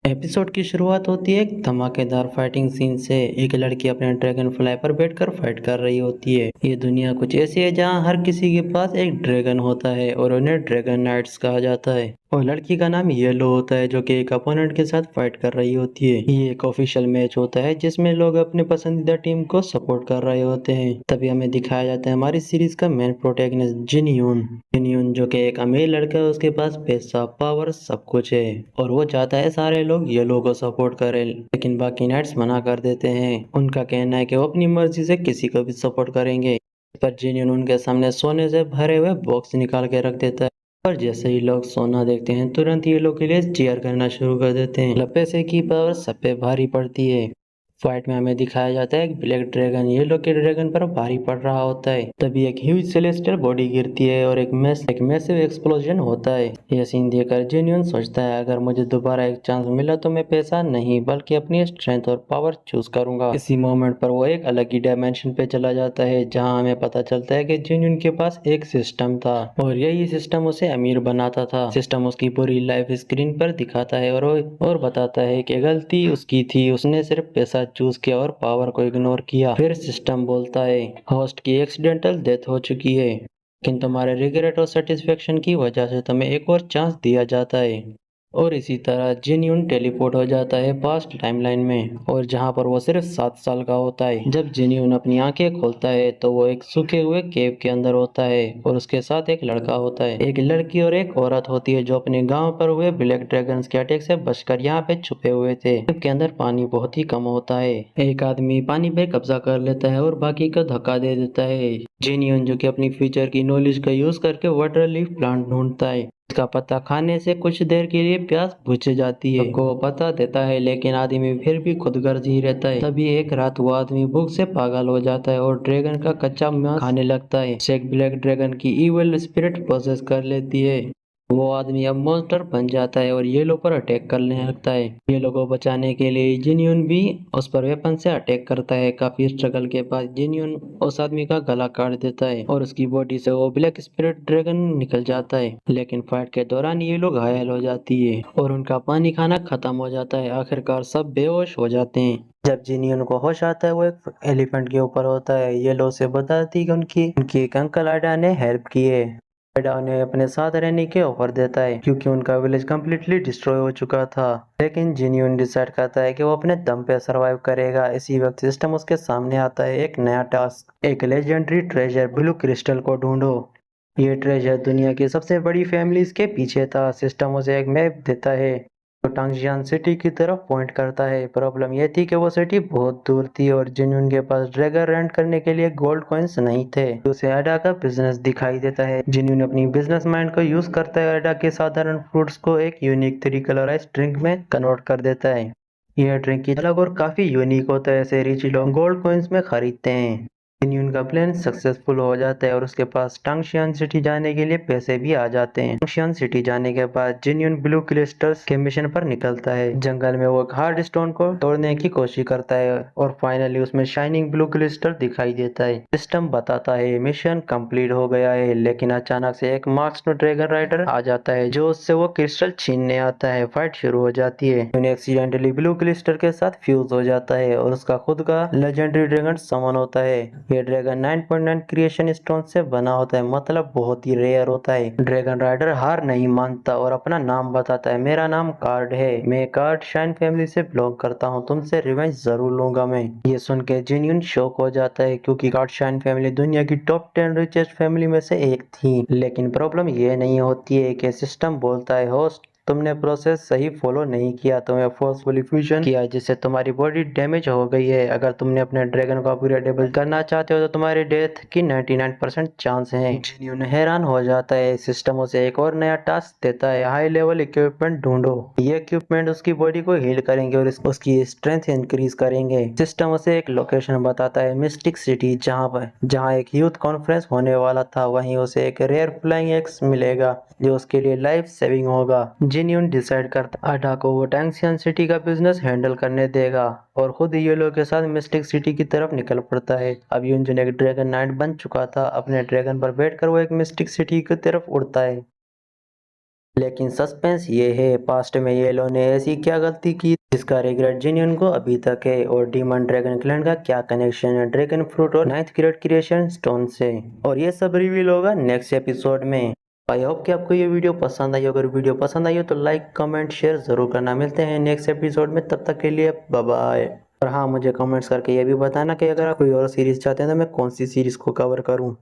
Episode की शुरुआत होती है एक धमाकेदार फाइटिंग सीन से। एक लड़की अपने ड्रैगन फ्लाई पर बैठकर फाइट कर रही होती है। ये दुनिया कुछ ऐसी है जहाँ हर किसी के पास एक ड्रैगन होता है और उन्हें ड्रैगन नाइट्स कहा जाता है। और लड़की का नाम येलो होता है जो कि एक अपोनेंट के साथ फाइट कर रही होती है। ये एक ऑफिशियल मैच होता है जिसमें लोग अपने पसंदीदा टीम को सपोर्ट कर रहे होते हैं। तभी हमें दिखाया जाता है हमारी सीरीज का मेन प्रोटैगनिस्ट जिन यून जो कि एक अमीर लड़का है। उसके पास पैसा पावर सब कुछ है और वो चाहता है सारे लोग येलो को सपोर्ट करें, लेकिन बाकी नाइट्स मना कर देते हैं। उनका कहना है कि वो अपनी मर्जी से किसी को भी सपोर्ट करेंगे। पर जिन उनके सामने सोने से भरे हुए बॉक्स निकाल के रख देता है। पर जैसे ही लोग सोना देखते हैं तुरंत ये लोग के लिए चीयर करना शुरू कर देते हैं। मतलब पैसे की पावर सब पे भारी पड़ती है। फाइट में हमें दिखाया जाता है एक ब्लैक ड्रैगन ये लोग के ड्रैगन पर भारी पड़ रहा होता है। तभी एक ह्यूज सेलेस्टियल बॉडी गिरती है और एक मैसिव एक्सप्लोजन होता है। यह सीन देखकर जेन्यून सोचता है अगर मुझे दोबारा एक चांस मिला तो मैं पैसा नहीं बल्कि अपनी स्ट्रेंथ और पावर चूज करूंगा। इसी मोमेंट पर वो एक अलग ही डायमेंशन पे चला जाता है जहाँ हमें पता चलता है कि जेन्यून के पास एक सिस्टम था और यही सिस्टम उसे अमीर बनाता था। सिस्टम उसकी पूरी लाइफ स्क्रीन पर दिखाता है और बताता है कि गलती उसकी थी, उसने सिर्फ पैसा चूज किया और पावर को इग्नोर किया। फिर सिस्टम बोलता है होस्ट की एक्सीडेंटल डेथ हो चुकी है, लेकिन तुम्हारे रिग्रेट और सेटिस्फेक्शन की वजह से तुम्हें एक और चांस दिया जाता है। और इसी तरह जिन्यून टेलीपोर्ट हो जाता है पास्ट टाइमलाइन में और जहां पर वो सिर्फ 7 साल का होता है। जब जिन्यून अपनी आंखें खोलता है तो वो एक सूखे हुए केव के अंदर होता है और उसके साथ एक लड़का होता है। एक लड़की और एक औरत होती है जो अपने गांव पर हुए ब्लैक ड्रैगन्स के अटैक से बचकर यहाँ पे छुपे हुए थे। केव के अंदर पानी बहुत ही कम होता है। एक आदमी पानी पे कब्जा कर लेता है और बाकी को धक्का दे देता है। जिन्यून जो कि अपनी फ्यूचर की नॉलेज का यूज करके वाटर लीफ प्लांट ढूंढता है। इसका पत्ता खाने से कुछ देर के लिए प्यास बुझ जाती है। सबको पता देता है लेकिन आदमी फिर भी खुदगर्ज ही रहता है। तभी एक रात वो आदमी भूख से पागल हो जाता है और ड्रैगन का कच्चा मांस खाने लगता है। शेख ब्लैक ड्रैगन की इविल स्पिरिट प्रोसेस कर लेती है। वो आदमी अब मॉन्स्टर बन जाता है और येलो पर अटैक करने लगता है। येलो को बचाने के लिए जिन्यून भी उस पर वेपन से अटैक करता है। काफी स्ट्रगल के बाद जिन्यून उस आदमी का गला काट देता है और उसकी बॉडी से वो ब्लैक स्पिरिट ड्रैगन निकल जाता है। लेकिन फाइट के दौरान ये लोग घायल हो जाती है और उनका पानी खाना खत्म हो जाता है। आखिरकार सब बेहोश हो जाते हैं। जब जिन्यून को होश आता है वो एक एलिफेंट के ऊपर होता है। येलो से बताती है कि उनकी उनकी एक अंकल आडा ने हेल्प की है। एडा उन्हें अपने साथ रहने के ऑफर देता है क्योंकि उनका विलेज कम्प्लीटली डिस्ट्रॉय हो चुका था। लेकिन जिन्यून डिसाइड करता है कि वो अपने दम पे सरवाइव करेगा। इसी वक्त सिस्टम उसके सामने आता है एक नया टास्क, एक लेजेंडरी ट्रेजर ब्लू क्रिस्टल को ढूंढो। ये ट्रेजर दुनिया की सबसे बड़ी फैमिलीज के पीछे था। सिस्टम उसे एक मैप देता है जो टांगजियान सिटी की तरफ पॉइंट करता है। प्रॉब्लम यह थी कि वो सिटी बहुत दूर थी और जिन्यून के पास ड्रैगन रेंट करने के लिए गोल्ड कॉइन्स नहीं थे। उसे अडा का बिजनेस दिखाई देता है। जिन्यून अपनी बिजनेस माइंड को यूज करता है अडा के साधारण फ्रूट्स को एक यूनिक 3 कलराइज ड्रिंक में कन्वर्ट कर देता है। यह ड्रिंक अलग और काफी यूनिक होता है, ऐसे रिच लोग गोल्ड कॉइन्स में खरीदते हैं। जिन्यून का प्लान सक्सेसफुल हो जाता है और उसके पास टांगशियान सिटी जाने के लिए पैसे भी आ जाते हैं। टांगशियान सिटी जाने के बाद जिन्यून ब्लू क्रिस्टल्स के मिशन पर निकलता है। जंगल में वो एक हार्ड स्टोन को तोड़ने की कोशिश करता है और फाइनली उसमें शाइनिंग ब्लू क्रिस्टल दिखाई देता है। सिस्टम बताता है मिशन कंप्लीट हो गया है, लेकिन अचानक से एक मास्क्ड ड्रैगन राइडर आ जाता है जो उससे वो क्रिस्टल छीनने आता है। फाइट शुरू हो जाती है। एक्सीडेंटली ब्लू क्रिस्टल के साथ फ्यूज हो जाता है और उसका खुद का लेजेंडरी ड्रैगन समन होता है। ये ड्रैगन 9.9 क्रिएशन स्टोन से बना होता है, मतलब बहुत ही रेयर होता है। ड्रैगन राइडर हार नहीं मानता और अपना नाम बताता है। मेरा नाम कार्ड है, मैं कार्ड शाइन फैमिली से बिलोंग करता हूँ, तुमसे रिवेंज जरूर लूंगा मैं। ये सुन के जिन्यून शॉक हो जाता है क्योंकि कार्ड शाइन फैमिली दुनिया की टॉप 10 रिचेस्ट फैमिली में से एक थी। लेकिन प्रॉब्लम ये नहीं होती है कि सिस्टम बोलता है होस्ट तुमने प्रोसेस सही फॉलो नहीं किया, तुम्हें फोर्सफुली फ्यूजन किया जिससे तुम्हारी बॉडी डैमेज हो गई है। अगर तुमने अपने ड्रैगन को अपग्रेडेबल करना चाहते हो तो तुम्हारी डेथ की 99% चांस है। जिन्यून हैरान हो जाता है। सिस्टम उसे एक और नया टास्क देता है, हाई लेवल इक्विपमेंट ढूंढो। ये इक्विपमेंट उसकी बॉडी को हील करेंगे और उसकी स्ट्रेंथ इंक्रीज करेंगे। सिस्टम उसे एक लोकेशन बताता है, मिस्टिक सिटी, जहाँ एक यूथ कॉन्फ्रेंस होने वाला था। वहीं उसे एक रेयर फ्लाइंग एक्स मिलेगा जो उसके लिए लाइफ सेविंग होगा। जिन्यून डिसाइड करता आडा को वो टैंगशियान सिटी का बिजनेस हैंडल करने देगा और खुद येलो के साथ मिस्टिक सिटी की तरफ निकल पड़ता है। अब यूंजन एक ड्रैगन नाइट बन चुका था। अपने ड्रैगन पर बैठकर वो एक मिस्टिक सिटी की तरफ उड़ता है। लेकिन सस्पेंस ये है, पास्ट में येलो ने ऐसी क्या गलती की जिसका रिग्रेट जिनियन को अभी तक है, और डीमन ड्रैगन क्लैन का क्या कनेक्शन है ड्रैगन फ्रूट और नाइन्थ ग्रेड क्रिएशन स्टोन से, और ये सब रिवील होगा नेक्स्ट एपिसोड में। आई होप कि आपको ये वीडियो पसंद आई। अगर वीडियो पसंद आई हो तो लाइक कमेंट शेयर जरूर करना। मिलते हैं नेक्स्ट एपिसोड में, तब तक के लिए बाय बाय। और हाँ, मुझे कमेंट्स करके ये भी बताना कि अगर आप कोई और सीरीज चाहते हैं तो मैं कौन सी सीरीज को कवर करूँ।